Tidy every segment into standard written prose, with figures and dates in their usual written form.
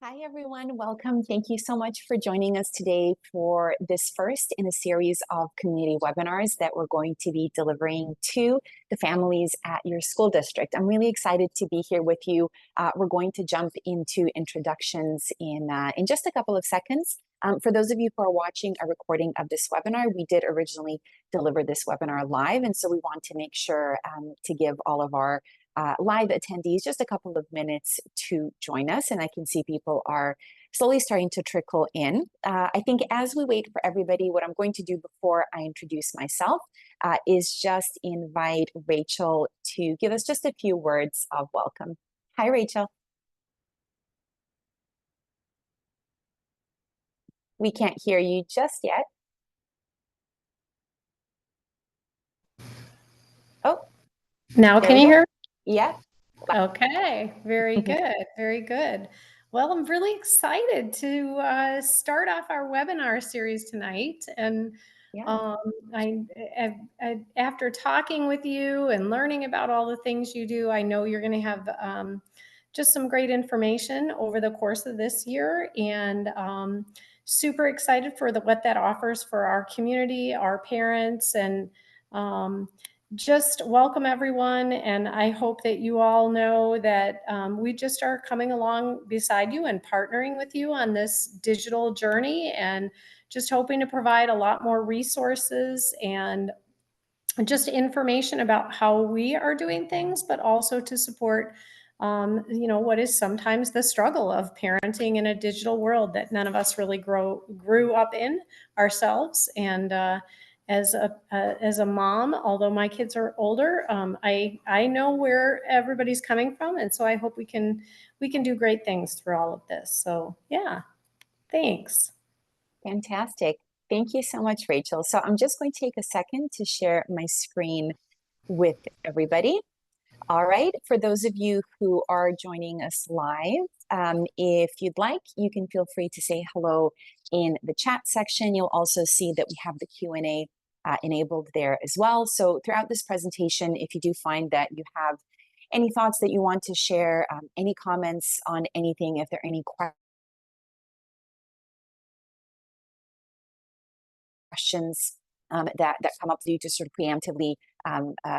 Hi, everyone. Welcome. Thank you so much for joining us today for this first in a series of community webinars that we're going to be delivering to the families at your school district. I'm really excited to be here with you. We're going to jump into introductions in just a couple of seconds. For those of you who are watching a recording of this webinar, we did originally deliver this webinar live, and so we want to make sure to give all of our live attendees just a couple of minutes to join us, and I can see people are slowly starting to trickle in. I think as we wait for everybody, what I'm going to do before I introduce myself is just invite Rachel to give us just a few words of welcome. Hi, Rachel. We can't hear you just yet. Oh, now can you hear? Yeah. Okay, very good, very good. Well, I'm really excited to start off our webinar series tonight. And Yeah. after talking with you and learning about all the things you do, I know you're going to have just some great information over the course of this year, and super excited for what that offers for our community, our parents, and just welcome everyone. And I hope that you all know that we just are coming along beside you and partnering with you on this digital journey, and just hoping to provide a lot more resources and just information about how we are doing things, but also to support what is sometimes the struggle of parenting in a digital world that none of us really grew up in ourselves. And as a mom, although my kids are older, I know where everybody's coming from, and so I hope we can do great things through all of this. So yeah, thanks. Fantastic. Thank you so much, Rachel. So I'm just going to take a second to share my screen with everybody. All right, for those of you who are joining us live, if you'd like, you can feel free to say hello in the chat section. You'll also see that we have the Q&A enabled there as well. So throughout this presentation, if you do find that you have any thoughts that you want to share, any comments on anything, if there are any questions that come up for you to sort of preemptively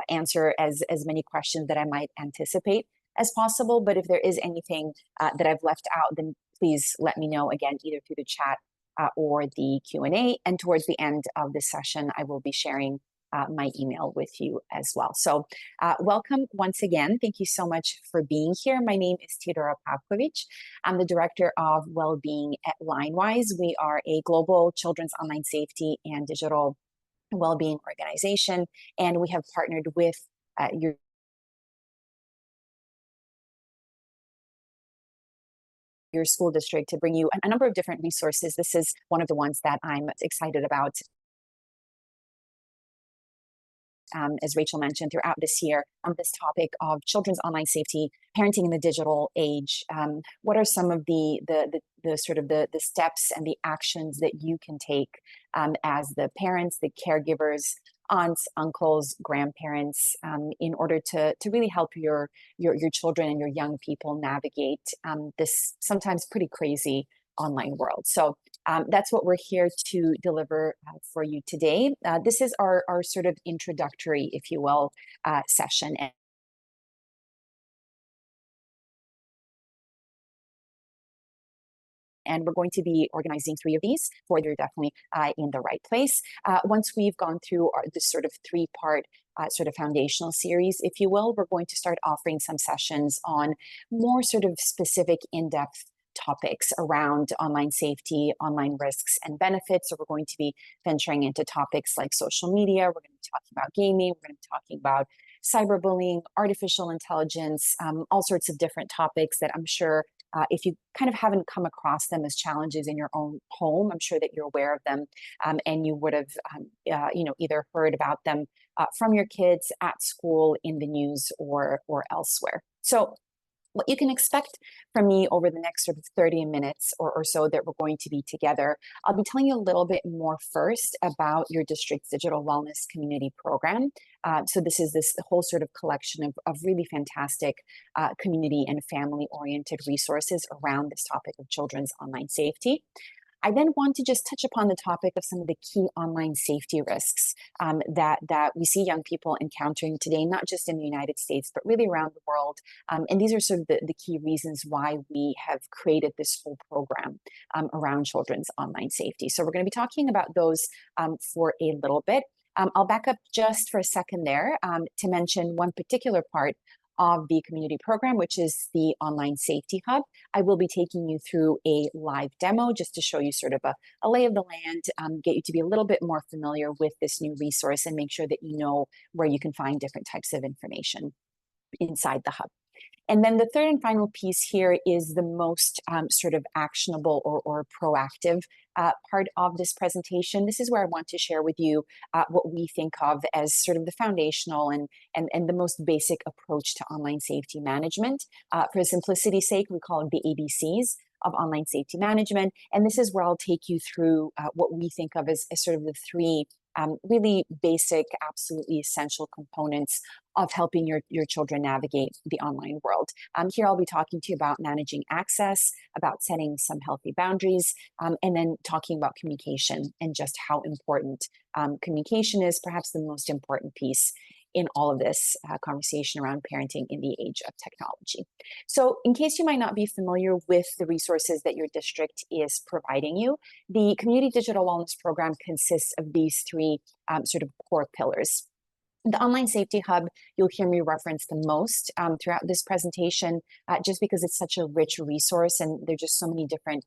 answer as many questions that I might anticipate as possible. But if there is anything that I've left out, then please let me know again, either through the chat or the Q&A. And towards the end of this session, I will be sharing my email with you as well. So welcome once again. Thank you so much for being here. My name is Teodora Pavkovic. I'm the Director of Wellbeing at LineWise. We are a global children's online safety and digital wellbeing organization, and we have partnered with your school district to bring you a number of different resources. This is one of the ones that I'm excited about. As Rachel mentioned, throughout this year on this topic of children's online safety, parenting in the digital age. What are some of the sort of the steps and the actions that you can take as the parents, the caregivers, aunts, uncles, grandparents, in order to really help your children and your young people navigate this sometimes pretty crazy online world. So that's what we're here to deliver for you today. This is our sort of introductory, if you will, session. And we're going to be organizing 3 of these, for you're definitely in the right place. Once we've gone through this sort of 3-part sort of foundational series, if you will, we're going to start offering some sessions on more sort of specific in-depth topics around online safety, online risks and benefits. So we're going to be venturing into topics like social media. We're going to be talking about gaming. We're going to be talking about cyberbullying, artificial intelligence, all sorts of different topics that I'm sure if you kind of haven't come across them as challenges in your own home, I'm sure that you're aware of them, and you would have, either heard about them from your kids at school, in the news, or elsewhere. So What you can expect from me over the next sort of 30 minutes or so that we're going to be together, I'll be telling you a little bit more first about your district's digital wellness community program. So this is this whole sort of collection of really fantastic community and family-oriented resources around this topic of children's online safety. I then want to just touch upon the topic of some of the key online safety risks that we see young people encountering today, not just in the United States, but really around the world. And these are sort of the key reasons why we have created this whole program around children's online safety. So we're going to be talking about those for a little bit. I'll back up just for a second there to mention one particular part of the community program, which is the Online Safety Hub. I will be taking you through a live demo just to show you sort of a lay of the land, get you to be a little bit more familiar with this new resource and make sure that you know where you can find different types of information inside the hub. And then the third and final piece here is the most sort of actionable or proactive part of this presentation. This is where I want to share with you what we think of as sort of the foundational and the most basic approach to online safety management. For simplicity's sake, we call it the ABCs of online safety management. And this is where I'll take you through what we think of as sort of the three really basic, absolutely essential components of helping your children navigate the online world. Here I'll be talking to you about managing access, about setting some healthy boundaries, and then talking about communication and just how important communication is, perhaps the most important piece in all of this conversation around parenting in the age of technology. So in case you might not be familiar with the resources that your district is providing you, the Community Digital Wellness Program consists of these three sort of core pillars. The Online Safety Hub, you'll hear me reference the most throughout this presentation, just because it's such a rich resource and there's just so many different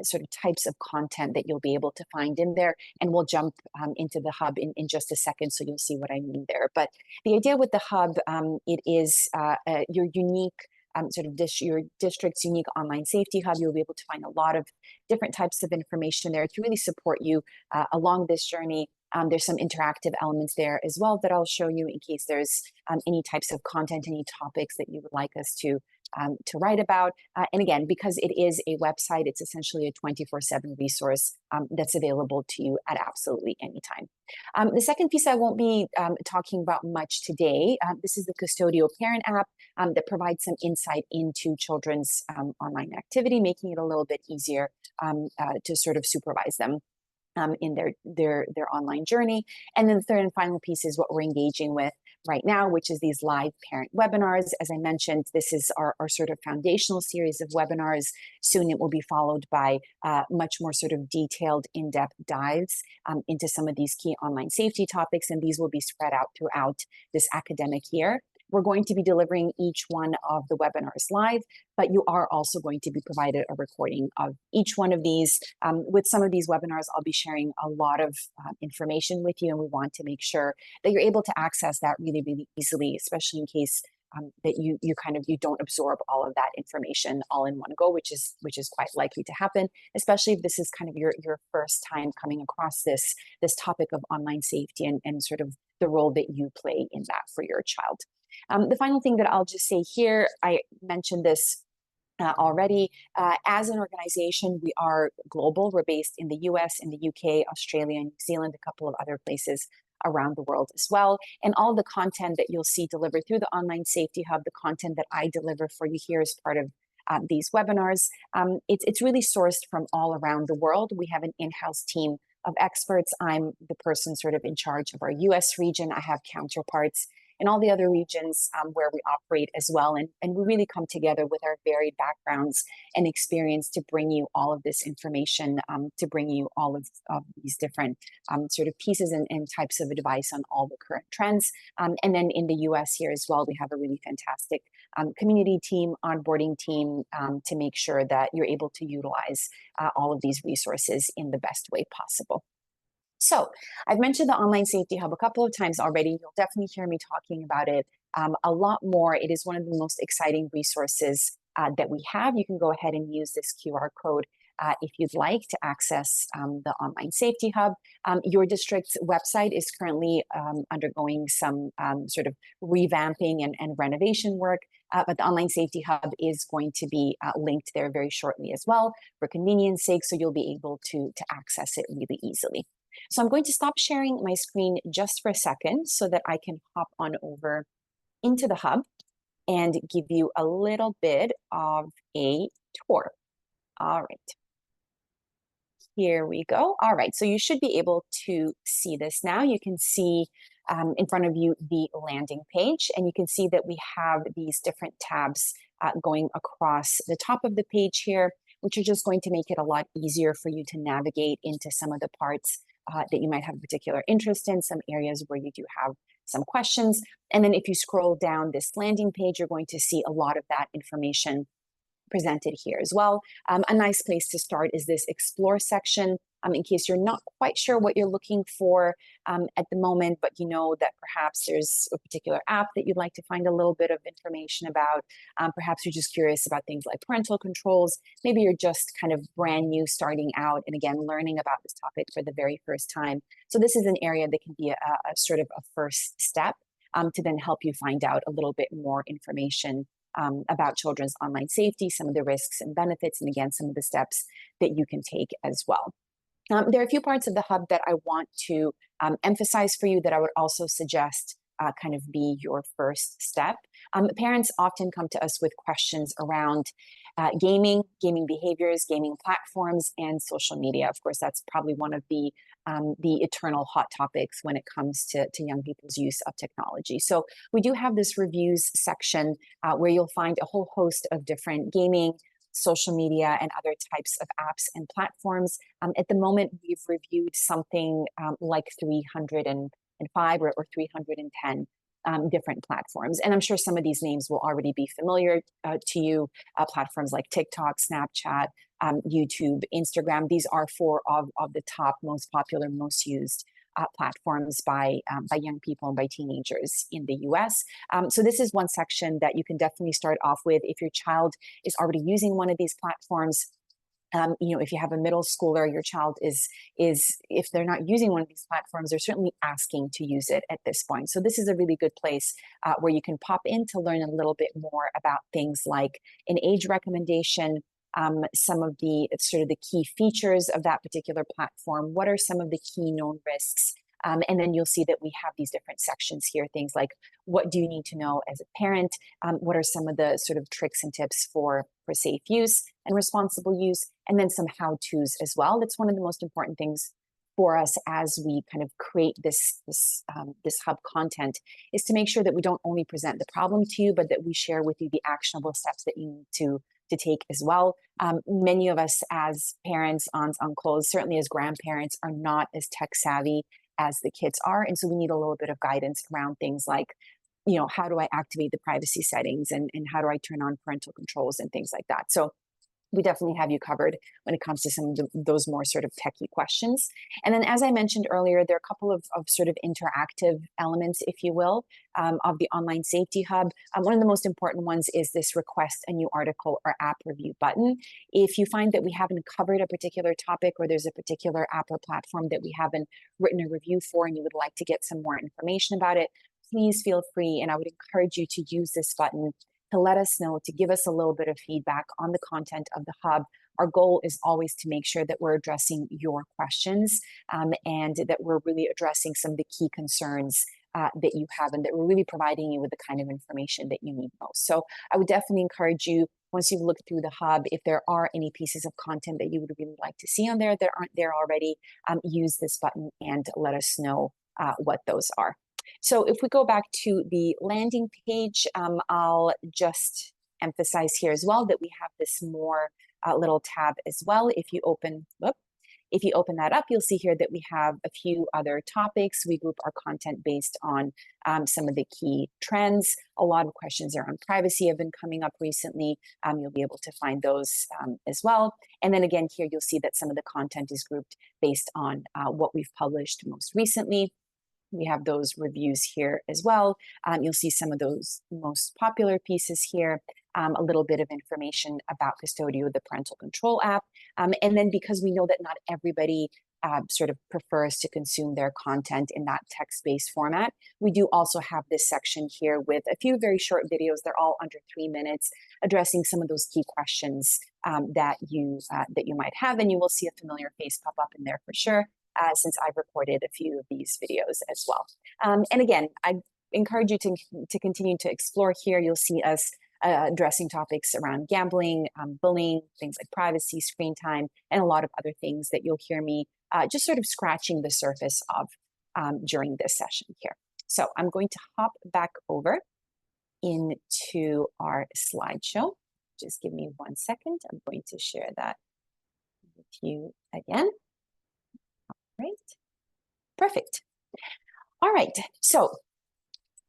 sort of types of content that you'll be able to find in there. And we'll jump into the hub in just a second, so you'll see what I mean there. But the idea with the hub, it is your unique sort of your district's unique online safety hub. You'll be able to find a lot of different types of information there to really support you along this journey. There's some interactive elements there as well that I'll show you in case there's any types of content, any topics that you would like us to write about. And again, because it is a website, it's essentially a 24/7 resource that's available to you at absolutely any time. The second piece I won't be talking about much today. This is the Custodial Parent app that provides some insight into children's online activity, making it a little bit easier to sort of supervise them in their online journey. And then the third and final piece is what we're engaging with right now, which is these live parent webinars. As I mentioned, this is our sort of foundational series of webinars. Soon it will be followed by much more sort of detailed, in-depth dives into some of these key online safety topics, and these will be spread out throughout this academic year. We're going to be delivering each one of the webinars live, but you are also going to be provided a recording of each one of these. With some of these webinars, I'll be sharing a lot of information with you, and we want to make sure that you're able to access that really, really easily, especially in case that you don't absorb all of that information all in one go, which is quite likely to happen, especially if this is kind of your first time coming across this topic of online safety and sort of the role that you play in that for your child. The final thing that I'll just say here, I mentioned this already. As an organization, we are global. We're based in the US, in the UK, Australia, New Zealand, a couple of other places around the world as well. And all the content that you'll see delivered through the Online Safety Hub, the content that I deliver for you here as part of these webinars, it's really sourced from all around the world. We have an in-house team of experts. I'm the person sort of in charge of our US region. I have counterparts in all the other regions where we operate as well. And we really come together with our varied backgrounds and experience to bring you all of this information, to bring you all of these different sort of pieces and types of advice on all the current trends. And then in the US here as well, we have a really fantastic community team, onboarding team to make sure that you're able to utilize all of these resources in the best way possible. So I've mentioned the Online Safety Hub a couple of times already. You'll definitely hear me talking about it a lot more. It is one of the most exciting resources that we have. You can go ahead and use this QR code if you'd like to access the Online Safety Hub. Your district's website is currently undergoing some sort of revamping and renovation work, but the Online Safety Hub is going to be linked there very shortly as well for convenience sake, so you'll be able to access it really easily. So I'm going to stop sharing my screen just for a second so that I can hop on over into the hub and give you a little bit of a tour. All right. Here we go. All right, so you should be able to see this now. You can see in front of you the landing page, and you can see that we have these different tabs going across the top of the page here, which are just going to make it a lot easier for you to navigate into some of the parts that you might have a particular interest in, some areas where you do have some questions. And then if you scroll down this landing page, you're going to see a lot of that information presented here as well. A nice place to start is this Explore section, in case you're not quite sure what you're looking for at the moment, but you know that perhaps there's a particular app that you'd like to find a little bit of information about. Perhaps you're just curious about things like parental controls. Maybe you're just kind of brand new starting out and again, learning about this topic for the very first time. So this is an area that can be a sort of a first step to then help you find out a little bit more information about children's online safety, some of the risks and benefits, and again, some of the steps that you can take as well. There are a few parts of the hub that I want to emphasize for you that I would also suggest kind of be your first step. Parents often come to us with questions around gaming behaviors, gaming platforms, and social media. Of course, that's probably one of the eternal hot topics when it comes to young people's use of technology. So we do have this reviews section where you'll find a whole host of different gaming, social media, and other types of apps and platforms. At the moment, we've reviewed something like 305 or 310 different platforms. And I'm sure some of these names will already be familiar to you. Platforms like TikTok, Snapchat, YouTube, Instagram. These are four of the top most popular, most used platforms by young people and by teenagers in the US. So this is one section that you can definitely start off with. If your child is already using one of these platforms, if you have a middle schooler, your child is if they're not using one of these platforms, they're certainly asking to use it at this point. So this is a really good place where you can pop in to learn a little bit more about things like an age recommendation, some of the sort of the key features of that particular platform. What are some of the key known risks? And then you'll see that we have these different sections here, things like what do you need to know as a parent? What are some of the sort of tricks and tips for safe use and responsible use? And then some how-tos as well. That's one of the most important things for us as we kind of create this hub content, is to make sure that we don't only present the problem to you, but that we share with you the actionable steps that you need to take as well. Many of us as parents, aunts, uncles, certainly as grandparents, are not as tech savvy as the kids are. And so we need a little bit of guidance around things like, how do I activate the privacy settings and how do I turn on parental controls and things like that. So we definitely have you covered when it comes to some of those more sort of techie questions. And then, as I mentioned earlier, there are a couple of sort of interactive elements, if you will, of the Online Safety Hub. One of the most important ones is this request a new article or app review button. If you find that we haven't covered a particular topic, or there's a particular app or platform that we haven't written a review for and you would like to get some more information about it, please feel free. And I would encourage you to use this button to let us know, to give us a little bit of feedback on the content of the hub. Our goal is always to make sure that we're addressing your questions and that we're really addressing some of the key concerns that you have, and that we're really providing you with the kind of information that you need most. So I would definitely encourage you, once you've looked through the hub, if there are any pieces of content that you would really like to see on there that aren't there already, use this button and let us know what those are. So if we go back to the landing page, I'll just emphasize here as well that we have this more little tab as well. If you open that up, you'll see here that we have a few other topics. We group our content based on some of the key trends. A lot of questions around privacy have been coming up recently. You'll be able to find those as well. And then again, here you'll see that some of the content is grouped based on what we've published most recently. We have those reviews here as well. You'll see some of those most popular pieces here. a little bit of information about Custodio, the parental control app. And then because we know that not everybody sort of prefers to consume their content in that text-based format, we do also have this section here with a few very short videos. They're all under 3 minutes, addressing some of those key questions that you might have, and you will see a familiar face pop up in there for sure, since I've recorded a few of these videos as well. And again, I encourage you to continue to explore here. You'll see us addressing topics around gambling, bullying, things like privacy, screen time, and a lot of other things that you'll hear me just sort of scratching the surface of during this session here. So I'm going to hop back over into our slideshow. Just give me 1 second. I'm going to share that with you again. All right, perfect. All right, so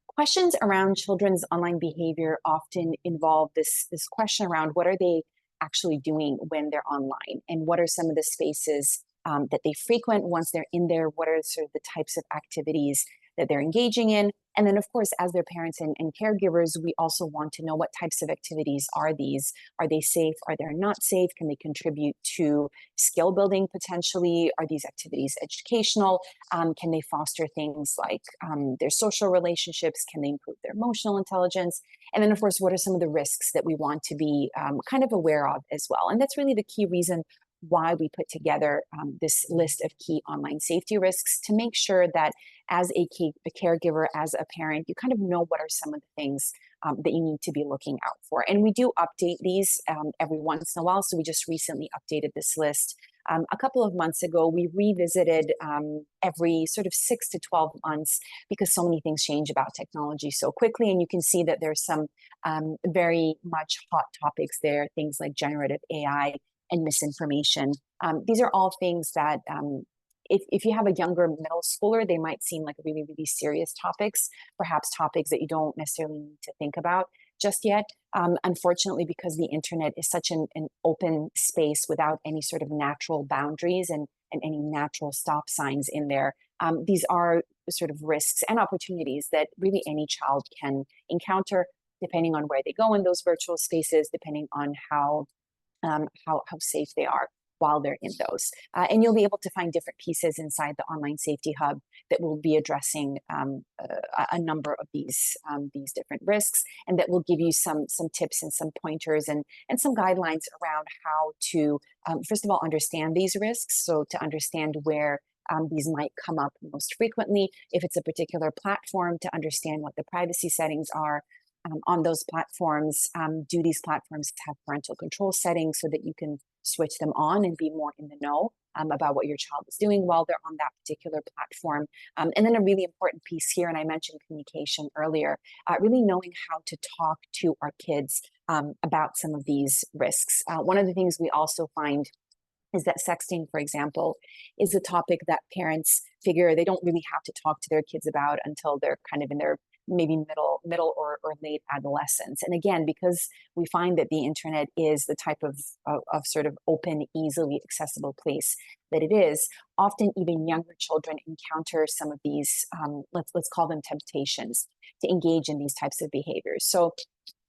questions around children's online behavior often involve this question around what are they actually doing when they're online, and what are some of the spaces that they frequent once they're in there, what are sort of the types of activities that they're engaging in. And then, of course, as their parents and caregivers, we also want to know what types of activities are these. Are they safe? Are they not safe? Can they contribute to skill building potentially? Are these activities educational? Can they foster things like their social relationships? Can they improve their emotional intelligence? And then, of course, what are some of the risks that we want to be kind of aware of as well? And that's really the key reason why we put together this list of key online safety risks, to make sure that as a caregiver, as a parent, you kind of know what are some of the things that you need to be looking out for. And we do update these every once in a while. So we just recently updated this list. A couple of months ago, we revisited every sort of 6 to 12 months, because so many things change about technology so quickly. And you can see that there's some very much hot topics there, things like generative AI and misinformation. These are all things that if you have a younger middle schooler, they might seem like really, really serious topics, perhaps topics that you don't necessarily need to think about just yet. Unfortunately, because the internet is such an open space without any sort of natural boundaries and any natural stop signs in there, these are sort of risks and opportunities that really any child can encounter, depending on where they go in those virtual spaces, depending on how safe they are while they're in those. And you'll be able to find different pieces inside the Online Safety Hub that will be addressing a number of these different risks, and that will give you some tips and some pointers and some guidelines around how to, first of all, understand these risks. So to understand where these might come up most frequently. If it's a particular platform, to understand what the privacy settings are on those platforms. Do these platforms have parental control settings so that you can switch them on and be more in the know about what your child is doing while they're on that particular platform? And then a really important piece here, and I mentioned communication earlier, really knowing how to talk to our kids about some of these risks. One of the things we also find is that sexting, for example, is a topic that parents figure they don't really have to talk to their kids about until they're kind of in their maybe middle or late adolescence. And again, because we find that the internet is the type of sort of open, easily accessible place that it is, often even younger children encounter some of these, let's call them temptations to engage in these types of behaviors. So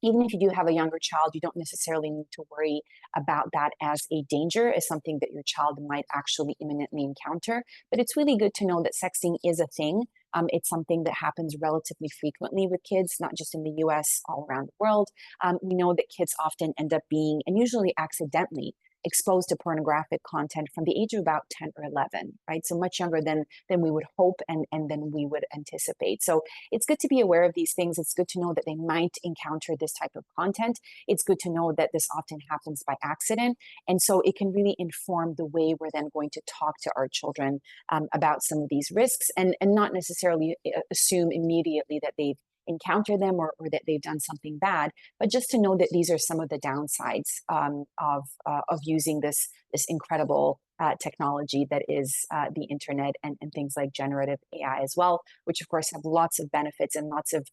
even if you do have a younger child, you don't necessarily need to worry about that as a danger, as something that your child might actually imminently encounter. But it's really good to know that sexting is a thing. It's something that happens relatively frequently with kids, not just in the US, all around the world. We know that kids often end up being, and usually accidentally, exposed to pornographic content from the age of about 10 or 11, right? So much younger than we would hope and than we would anticipate. So it's good to be aware of these things. It's good to know that they might encounter this type of content. It's good to know that this often happens by accident. And so it can really inform the way we're then going to talk to our children about some of these risks, and not necessarily assume immediately that they've encounter them or that they've done something bad, but just to know that these are some of the downsides of using this incredible technology that is the internet and things like generative AI as well, which of course have lots of benefits and lots of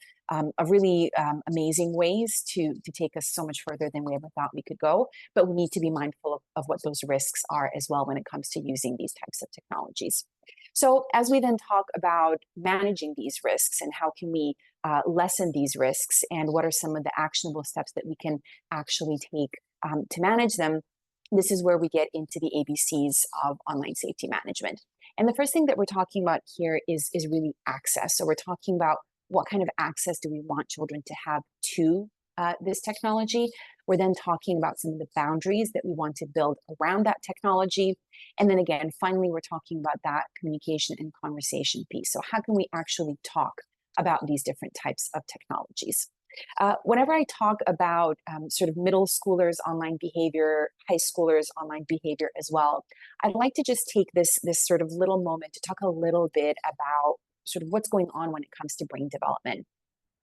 really amazing ways to take us so much further than we ever thought we could go. But we need to be mindful of what those risks are as well when it comes to using these types of technologies. So as we then talk about managing these risks and how can we lessen these risks, and what are some of the actionable steps that we can actually take to manage them. This is where we get into the ABCs of online safety management. And the first thing that we're talking about here is really access. So we're talking about what kind of access do we want children to have to this technology. We're then talking about some of the boundaries that we want to build around that technology. And then again, finally, we're talking about that communication and conversation piece. So how can we actually talk about these different types of technologies? Whenever I talk about sort of middle schoolers' online behavior, high schoolers' online behavior as well, I'd like to just take this sort of little moment to talk a little bit about sort of what's going on when it comes to brain development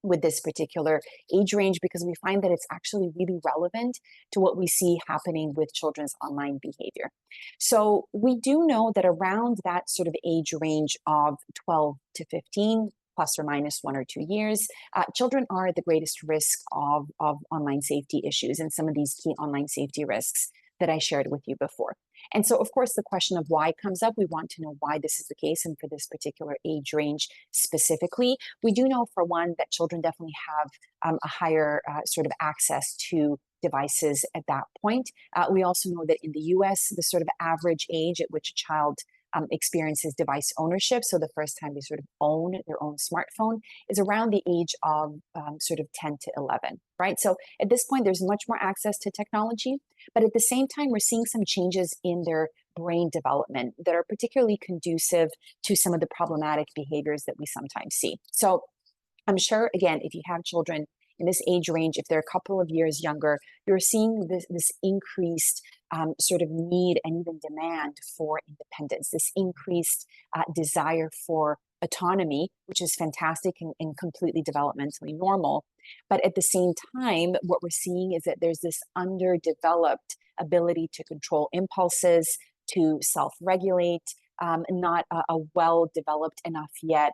with this particular age range, because we find that it's actually really relevant to what we see happening with children's online behavior. So we do know that around that sort of age range of 12 to 15, plus or minus 1 or 2 years, children are at the greatest risk of online safety issues and some of these key online safety risks that I shared with you before. And so, of course, the question of why comes up. We want to know why this is the case, and for this particular age range specifically. We do know, for one, that children definitely have a higher sort of access to devices at that point. We also know that in the US, the sort of average age at which a child experiences device ownership, so the first time they sort of own their own smartphone, is around the age of sort of 10 to 11, right? So at this point, there's much more access to technology, but at the same time, we're seeing some changes in their brain development that are particularly conducive to some of the problematic behaviors that we sometimes see. So I'm sure, again, if you have children in this age range, if they're a couple of years younger, you're seeing this increased sort of need and even demand for independence, this increased desire for autonomy, which is fantastic and completely developmentally normal. But at the same time, what we're seeing is that there's this underdeveloped ability to control impulses, to self-regulate, not a well-developed enough yet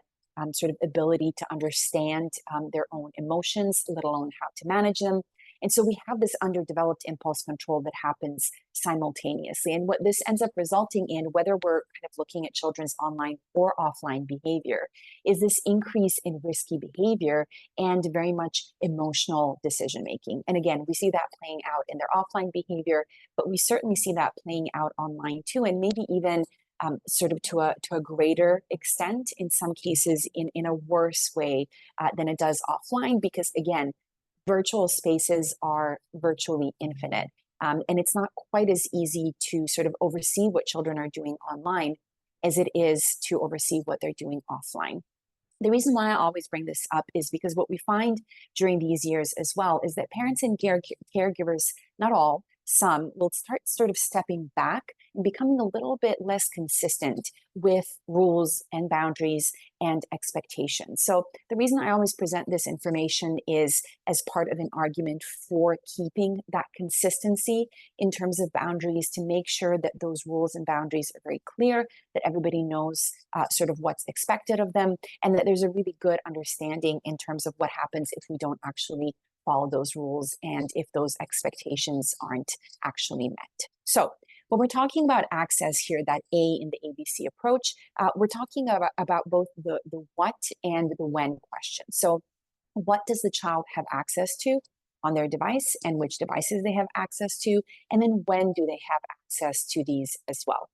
sort of ability to understand their own emotions, let alone how to manage them. And so we have this underdeveloped impulse control that happens simultaneously. And what this ends up resulting in, whether we're kind of looking at children's online or offline behavior, is this increase in risky behavior and very much emotional decision making. And again, we see that playing out in their offline behavior, but we certainly see that playing out online too, and maybe even sort of to a greater extent, in some cases in a worse way than it does offline, because again, virtual spaces are virtually infinite. And it's not quite as easy to sort of oversee what children are doing online as it is to oversee what they're doing offline. The reason why I always bring this up is because what we find during these years as well is that parents and caregivers, not all, some, will start sort of stepping back and becoming a little bit less consistent with rules and boundaries and expectations. So the reason I always present this information is as part of an argument for keeping that consistency in terms of boundaries, to make sure that those rules and boundaries are very clear, that everybody knows sort of what's expected of them, and that there's a really good understanding in terms of what happens if we don't actually follow those rules and if those expectations aren't actually met. So when we're talking about access here, that A in the ABC approach, we're talking about both the what and the when question. So what does the child have access to on their device, and which devices they have access to, and then when do they have access to these as well.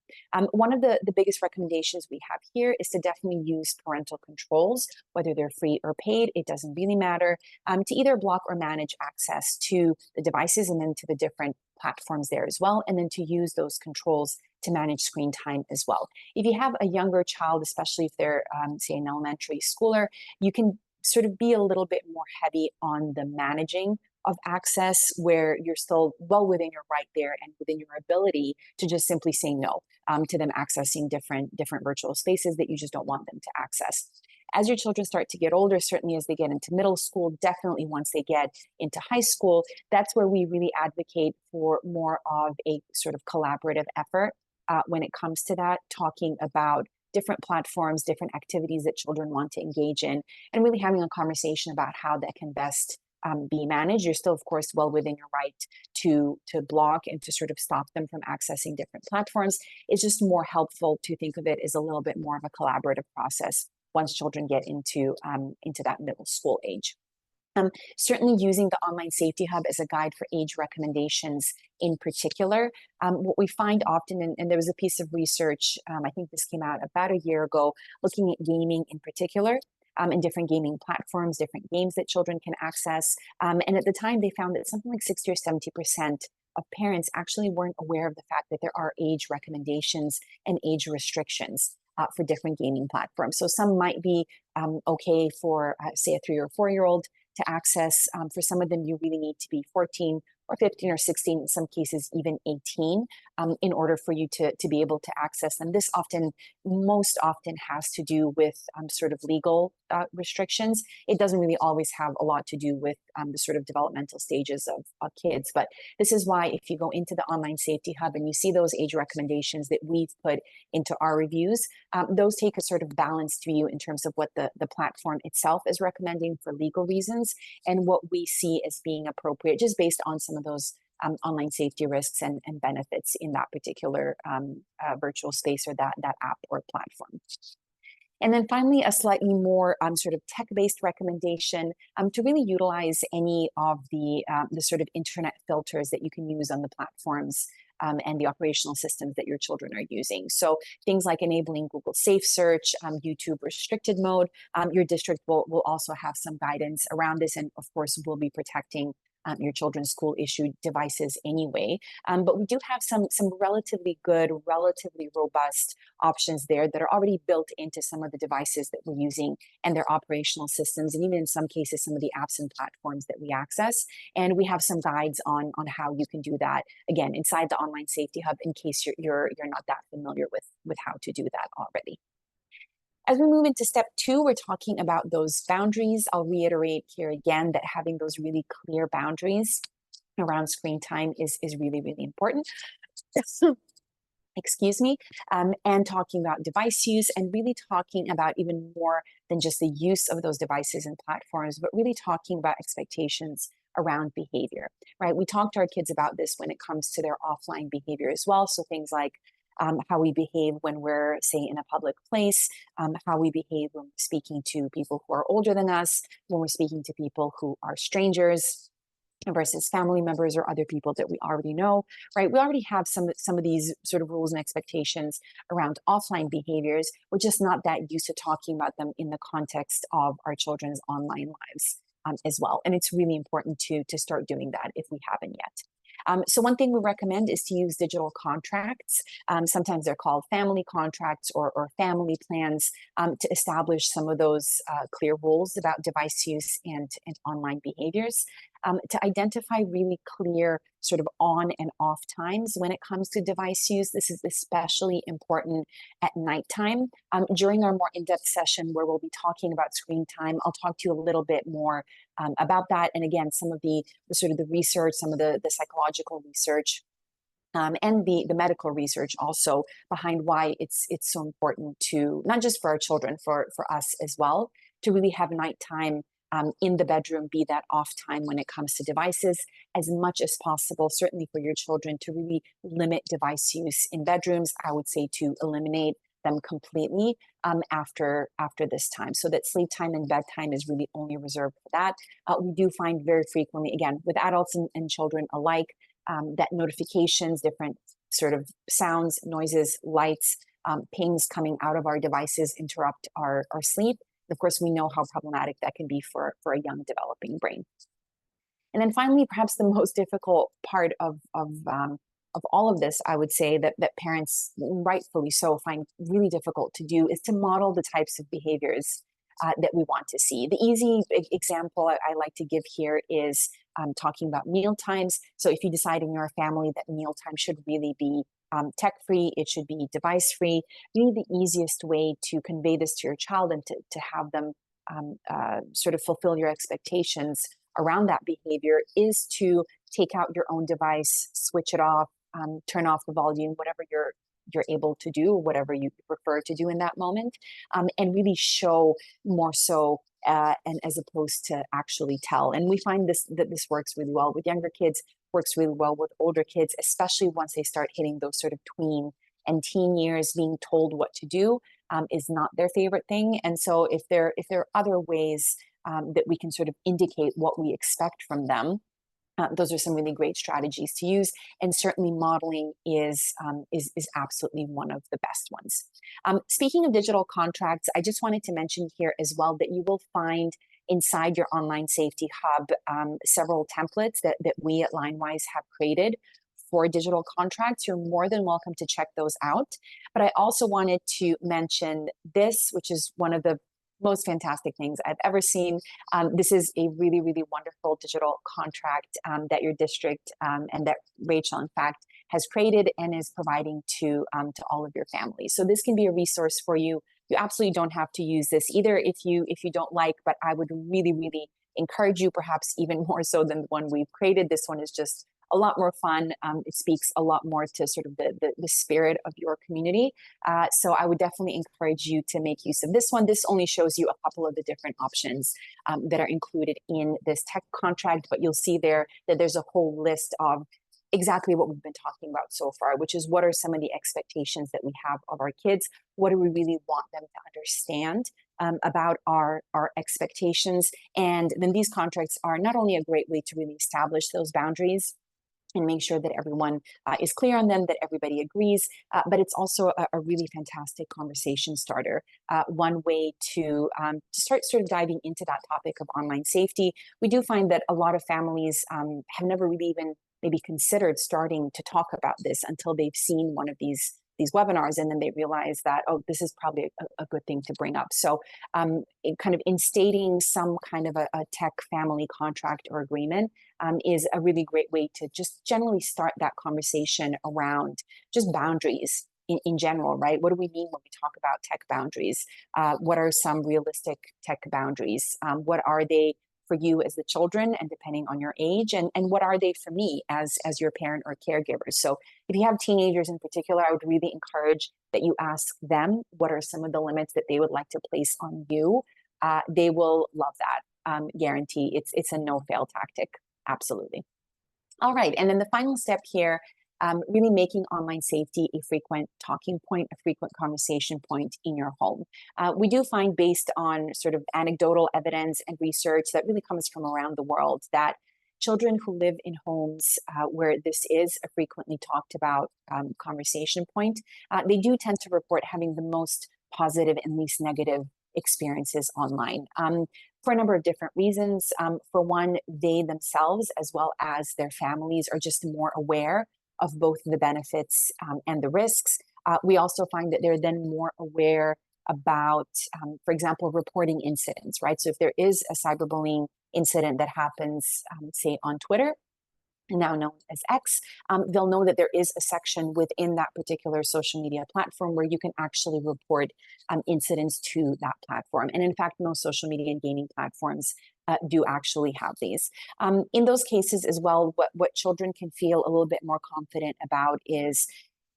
One of the biggest recommendations we have here is to definitely use parental controls, whether they're free or paid, it doesn't really matter, to either block or manage access to the devices and then to the different platforms there as well, and then to use those controls to manage screen time as well. If you have a younger child, especially if they're, say, an elementary schooler, you can sort of be a little bit more heavy on the managing of access, where you're still well within your right there and within your ability to just simply say no to them accessing different virtual spaces that you just don't want them to access. As your children start to get older, certainly as they get into middle school, definitely once they get into high school, that's where we really advocate for more of a sort of collaborative effort when it comes to that, talking about different platforms, different activities that children want to engage in, and really having a conversation about how that can best be managed. You're still, of course, well within your right to block and to sort of stop them from accessing different platforms. It's just more helpful to think of it as a little bit more of a collaborative process once children get into that middle school age. Certainly using the Online Safety Hub as a guide for age recommendations in particular. What we find often, and there was a piece of research, I think this came out about a year ago, looking at gaming in particular, and different gaming platforms, different games that children can access. And at the time, they found that something like 60 or 70% of parents actually weren't aware of the fact that there are age recommendations and age restrictions for different gaming platforms. So some might be okay for, say, a 3 or 4-year-old to access. For some of them, you really need to be 14 or 15 or 16, in some cases even 18, in order for you to be able to access them. This most often has to do with sort of legal restrictions. It doesn't really always have a lot to do with the sort of developmental stages of kids. But this is why if you go into the Online Safety Hub and you see those age recommendations that we've put into our reviews, those take a sort of balanced view in terms of what the platform itself is recommending for legal reasons and what we see as being appropriate just based on some of those online safety risks and benefits in that particular virtual space or that app or platform. And then finally, a slightly more sort of tech-based recommendation to really utilize any of the sort of internet filters that you can use on the platforms and the operational systems that your children are using. So things like enabling Google Safe Search, YouTube restricted mode. Your district will also have some guidance around this, and of course, will be protecting your children's school-issued devices anyway. But we do have some relatively good, relatively robust options there that are already built into some of the devices that we're using and their operational systems, and even in some cases, some of the apps and platforms that we access. And we have some guides on how you can do that, again, inside the Online Safety Hub in case you're not that familiar with how to do that already. As we move into step 2, we're talking about those boundaries. I'll reiterate here again that having those really clear boundaries around screen time is really, really important. Excuse me, and talking about device use and really talking about even more than just the use of those devices and platforms, but really talking about expectations around behavior, right? We talk to our kids about this when it comes to their offline behavior as well. So things like how we behave when we're, say, in a public place, how we behave when we're speaking to people who are older than us, when we're speaking to people who are strangers versus family members or other people that we already know, right? We already have some of these sort of rules and expectations around offline behaviors. We're just not that used to talking about them in the context of our children's online lives as well. And it's really important to start doing that if we haven't yet. So one thing we recommend is to use digital contracts. Sometimes they're called family contracts or family plans to establish some of those clear rules about device use and online behaviors. To identify really clear sort of on and off times when it comes to device use. This is especially important at nighttime. During our more in-depth session where we'll be talking about screen time, I'll talk to you a little bit more about that. And again, some of the sort of the research, some of the psychological research, and the medical research also behind why it's so important to, not just for our children, for us as well, to really have nighttime in the bedroom be that off time when it comes to devices as much as possible, certainly for your children, to really limit device use in bedrooms. I would say to eliminate them completely after this time, so that sleep time and bedtime is really only reserved for that. We do find very frequently, again, with adults and children alike, that notifications, different sort of sounds, noises, lights, pings coming out of our devices interrupt our sleep. Of course, we know how problematic that can be for a young developing brain. And then finally, perhaps the most difficult part of all of this, I would say that parents, rightfully so, find really difficult to do is to model the types of behaviors that we want to see. The easy example I like to give here is talking about meal times. So if you decide in your family that mealtime should really be tech-free, it should be device-free, really the easiest way to convey this to your child and to have them sort of fulfill your expectations around that behavior is to take out your own device, switch it off, turn off the volume, whatever you're able to do, whatever you prefer to do in that moment, and really show more so, and as opposed to actually tell. And we find that this works really well with younger kids, works really well with older kids, especially once they start hitting those sort of tween and teen years, being told what to do is not their favorite thing. And so if there are other ways that we can sort of indicate what we expect from them, those are some really great strategies to use, and certainly modeling is absolutely one of the best ones. Speaking of digital contracts, I just wanted to mention here as well that you will find inside your online safety hub several templates that we at LineWise have created for digital contracts. You're more than welcome to check those out. But I also wanted to mention this, which is one of the most fantastic things I've ever seen. This is a really, really wonderful digital contract that your district and that Rachel, in fact, has created and is providing to all of your families. So this can be a resource for you. You absolutely don't have to use this either if you don't like, but I would really, really encourage you, perhaps even more so than the one we've created. This one is just a lot more fun. It speaks a lot more to sort of the spirit of your community. So I would definitely encourage you to make use of this one. This only shows you a couple of the different options that are included in this tech contract, but you'll see there that there's a whole list of exactly what we've been talking about so far, which is what are some of the expectations that we have of our kids? What do we really want them to understand about our expectations? And then these contracts are not only a great way to really establish those boundaries and make sure that everyone is clear on them, that everybody agrees, but it's also a really fantastic conversation starter. One way to start sort of diving into that topic of online safety. We do find that a lot of families have never really even maybe considered starting to talk about this until they've seen one of these webinars, and then they realize that, oh, this is probably a good thing to bring up. So kind of instating some kind of a tech family contract or agreement is a really great way to just generally start that conversation around just boundaries in general, right? What do we mean when we talk about tech boundaries? What are some realistic tech boundaries? What are they for you as the children, and depending on your age, and what are they for me as your parent or caregiver? So if you have teenagers in particular, I would really encourage that you ask them what are some of the limits that they would like to place on you. They will love that. Guarantee. It's a no-fail tactic. Absolutely. All right, and then the final step here, really making online safety a frequent talking point, a frequent conversation point in your home. We do find, based on sort of anecdotal evidence and research that really comes from around the world, that children who live in homes where this is a frequently talked about conversation point, they do tend to report having the most positive and least negative experiences online. For a number of different reasons. For one, they themselves, as well as their families, are just more aware of both the benefits and the risks. We also find that they're then more aware about, for example, reporting incidents, right? So if there is a cyberbullying incident that happens, say on Twitter, now known as X, they'll know that there is a section within that particular social media platform where you can actually report incidents to that platform. And in fact, most social media and gaming platforms do actually have these. In those cases as well, what children can feel a little bit more confident about is,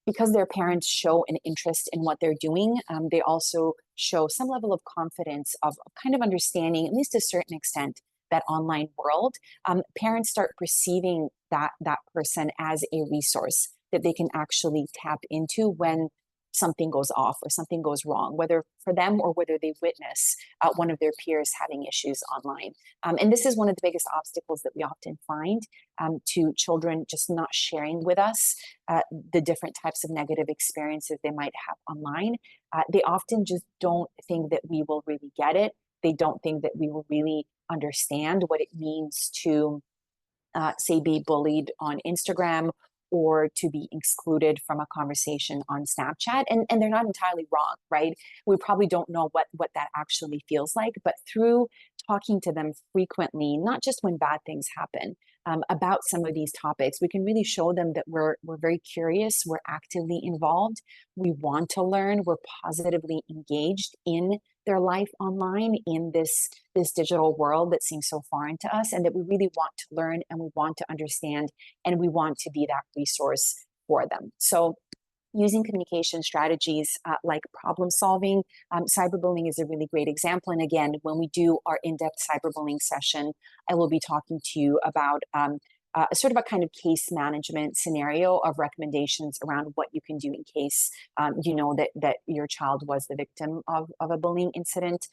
because their parents show an interest in what they're doing, they also show some level of confidence of kind of understanding, at least to a certain extent, that online world. Parents start perceiving that person as a resource that they can actually tap into when something goes off or something goes wrong, whether for them or whether they witness one of their peers having issues online. And this is one of the biggest obstacles that we often find to children just not sharing with us the different types of negative experiences they might have online. They often just don't think that we will really get it. They don't think that we will really understand what it means to, say, be bullied on Instagram or to be excluded from a conversation on Snapchat. And they're not entirely wrong, right? We probably don't know what that actually feels like, but through talking to them frequently, not just when bad things happen, about some of these topics, we can really show them that we're very curious, we're actively involved, we want to learn, we're positively engaged in their life online, in this digital world that seems so foreign to us, and that we really want to learn and we want to understand and we want to be that resource for them. So using communication strategies like problem solving, cyberbullying is a really great example. And again, when we do our in-depth cyberbullying session, I will be talking to you about sort of a kind of case management scenario of recommendations around what you can do in case you know that your child was the victim of a bullying incident.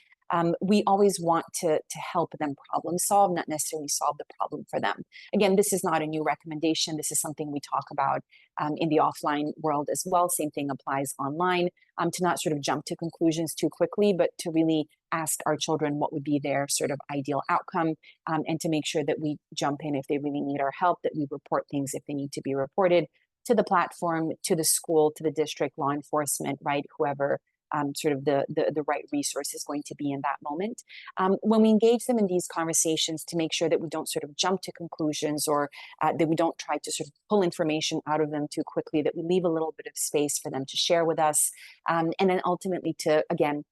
We always want to help them problem solve, not necessarily solve the problem for them. Again, this is not a new recommendation. This is something we talk about in the offline world as well. Same thing applies online, to not sort of jump to conclusions too quickly, but to really ask our children what would be their sort of ideal outcome, and to make sure that we jump in if they really need our help, that we report things if they need to be reported to the platform, to the school, to the district, law enforcement, right? Whoever sort of the right resource is going to be in that moment. When we engage them in these conversations, to make sure that we don't sort of jump to conclusions, or that we don't try to sort of pull information out of them too quickly, that we leave a little bit of space for them to share with us. And then ultimately to, again,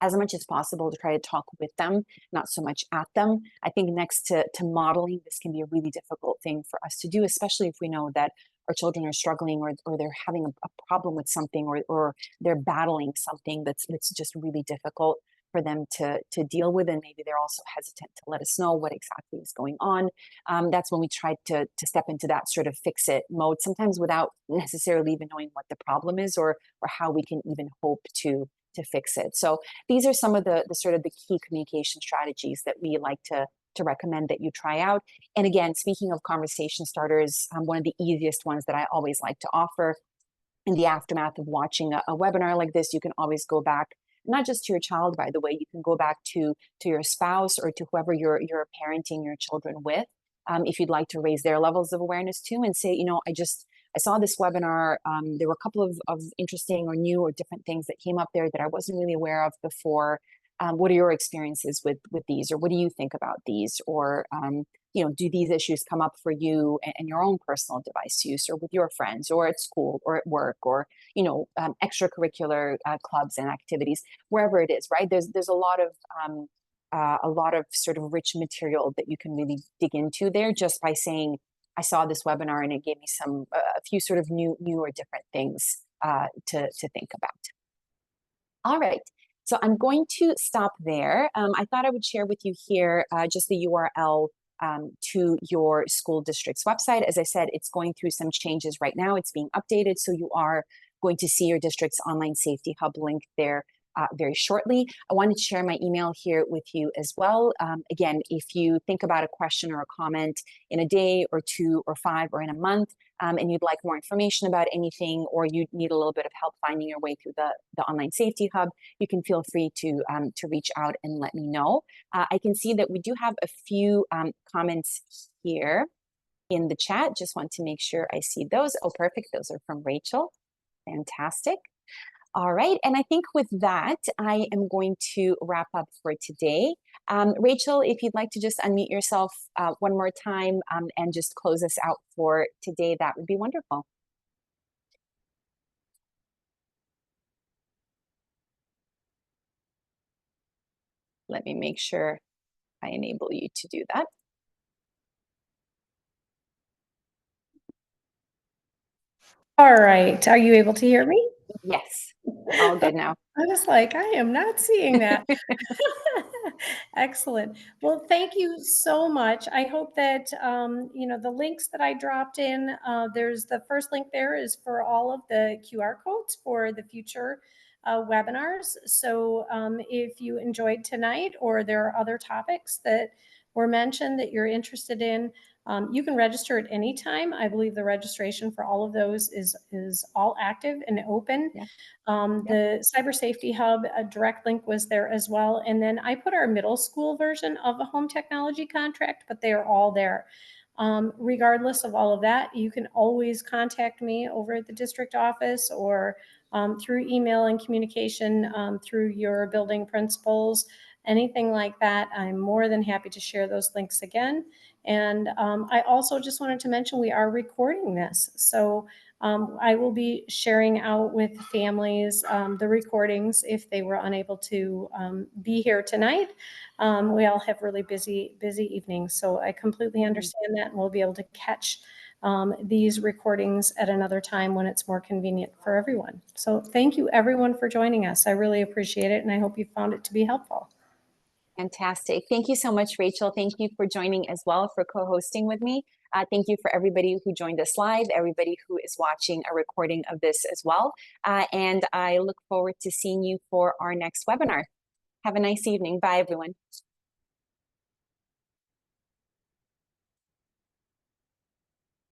as much as possible, to try to talk with them, not so much at them. I think next to modeling, this can be a really difficult thing for us to do, especially if we know that our children are struggling, or they're having a problem with something, or they're battling something that's just really difficult for them to deal with, and maybe they're also hesitant to let us know what exactly is going on. That's when we try to step into that sort of fix it mode, sometimes without necessarily even knowing what the problem is, or how we can even hope to fix it. So these are some of the sort of the key communication strategies that we like to recommend that you try out. And again, speaking of conversation starters, one of the easiest ones that I always like to offer in the aftermath of watching a webinar like this, you can always go back, not just to your child, by the way, you can go back to your spouse, or to whoever you're parenting your children with, if you'd like to raise their levels of awareness too, and say, I saw this webinar. There were a couple of interesting or new or different things that came up there that I wasn't really aware of before. What are your experiences with these, or what do you think about these? Or, do these issues come up for you and your own personal device use, or with your friends, or at school, or at work, or, extracurricular clubs and activities, wherever it is, right? There's a lot of sort of rich material that you can really dig into there, just by saying, I saw this webinar and it gave me a few sort of new or different things to think about. All right, so I'm going to stop there. I thought I would share with you here just the URL to your school district's website. As I said, it's going through some changes right now. It's being updated, so you are going to see your district's online safety hub link there very shortly. I wanted to share my email here with you as well. Again, if you think about a question or a comment in a day or 2 or 5 or in a month, and you'd like more information about anything, or you need a little bit of help finding your way through the online safety hub, you can feel free to reach out and let me know. I can see that we do have a few comments here in the chat. Just want to make sure I see those. Oh, perfect. Those are from Rachel. Fantastic. All right, and I think with that, I am going to wrap up for today. Rachel, if you'd like to just unmute yourself one more time and just close us out for today, that would be wonderful. Let me make sure I enable you to do that. All right, are you able to hear me? Yes, all good now. I was like, I am not seeing that. Excellent. Well, thank you so much. I hope that, the links that I dropped in, there's the first link there is for all of the QR codes for the future webinars. So if you enjoyed tonight, or there are other topics that were mentioned that you're interested in, you can register at any time. I believe the registration for all of those is all active and open. Yeah. The Cyber Safety Hub, a direct link was there as well. And then I put our middle school version of a home technology contract, but they are all there. Regardless of all of that, you can always contact me over at the district office, or through email and communication through your building principals, anything like that. I'm more than happy to share those links again. And I also just wanted to mention we are recording this. So I will be sharing out with families the recordings if they were unable to be here tonight. We all have really busy evenings, so I completely understand that, and we'll be able to catch these recordings at another time when it's more convenient for everyone. So thank you everyone for joining us. I really appreciate it, and I hope you found it to be helpful. Fantastic. Thank you so much, Rachel. Thank you for joining as well, for co-hosting with me. Thank you for everybody who joined us live, everybody who is watching a recording of this as well. And I look forward to seeing you for our next webinar. Have a nice evening. Bye, everyone.